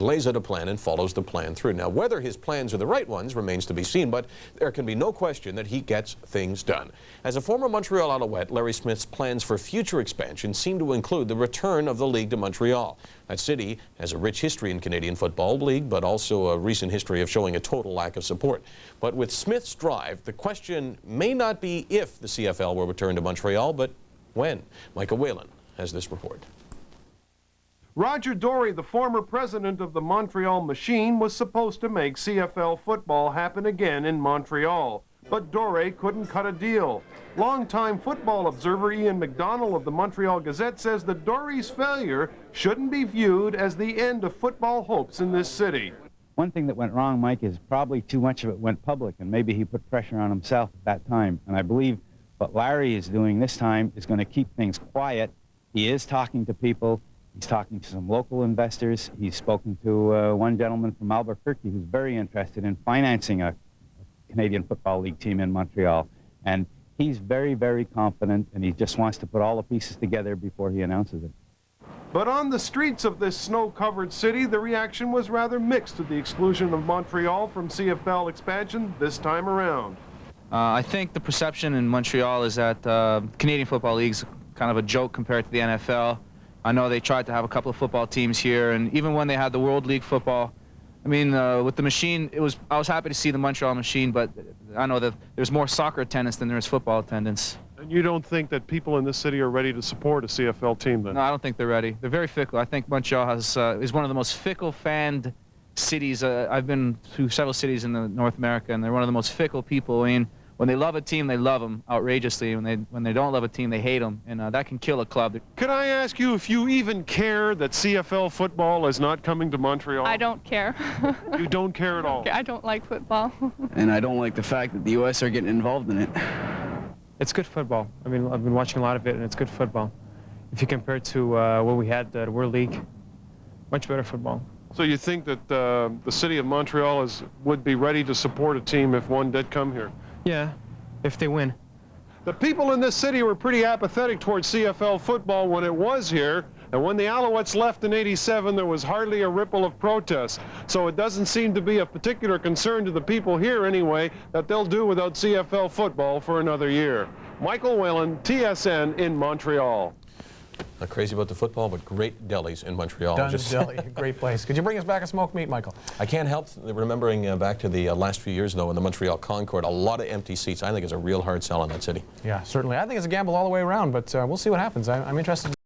lays out a plan and follows the plan through. Now, whether his plans are the right ones remains to be seen, but there can be no question that he gets things done. As a former Montreal Alouette, Larry Smith's plans for future expansion seem to include the return of the league to Montreal. That city has a rich history in Canadian Football League, but also a recent history of showing a total lack of support. But with Smith's drive, the question may not be if the CFL will return to Montreal, but when. Michael Whalen has this report. Roger Dory, the former president of the Montreal Machine, was supposed to make CFL football happen again in Montreal. But Dory couldn't cut a deal. Longtime football observer Ian McDonald of the Montreal Gazette says that Dory's failure shouldn't be viewed as the end of football hopes in this city. One thing that went wrong, Mike, is probably too much of it went public, and maybe he put pressure on himself at that time. And I believe what Larry is doing this time is going to keep things quiet. He is talking to people. He's talking to some local investors. He's spoken to one gentleman from Albuquerque who's very interested in financing a Canadian Football League team in Montreal. And he's very, very confident, and he just wants to put all the pieces together before he announces it. But on the streets of this snow-covered city, the reaction was rather mixed to the exclusion of Montreal from CFL expansion this time around. I think the perception in Montreal is that Canadian Football League's kind of a joke compared to the NFL. I know they tried to have a couple of football teams here, and even when they had the World League football, I mean, with the Machine, I was happy to see the Montreal Machine, but I know that there's more soccer attendance than there is football attendance. And you don't think that people in this city are ready to support a CFL team, then? No, I don't think they're ready. They're very fickle. I think Montreal is one of the most fickle fanned cities. I've been to several cities in North America, and they're one of the most fickle people. I mean, when they love a team, they love them outrageously. When they don't love a team, they hate them, and that can kill a club. Could I ask you if you even care that CFL football is not coming to Montreal? I don't care. You don't care at all? I don't like football. And I don't like the fact that the U.S. are getting involved in it. It's good football. I mean, I've been watching a lot of it, and it's good football. If you compare it to what we had at World League, much better football. So you think that the city of Montreal would be ready to support a team if one did come here? Yeah, if they win. The people in this city were pretty apathetic towards CFL football when it was here, and when the Alouettes left in '87, there was hardly a ripple of protest. So it doesn't seem to be a particular concern to the people here anyway that they'll do without CFL football for another year. Michael Whalen, TSN in Montreal. Not crazy about the football, but great delis in Montreal. Dunn's Deli, great place. Could you bring us back a smoked meat, Michael? I can't help remembering back to the last few years, though, in the Montreal Concord, a lot of empty seats. I think it's a real hard sell in that city. Yeah, certainly. I think it's a gamble all the way around, but we'll see what happens. I'm interested.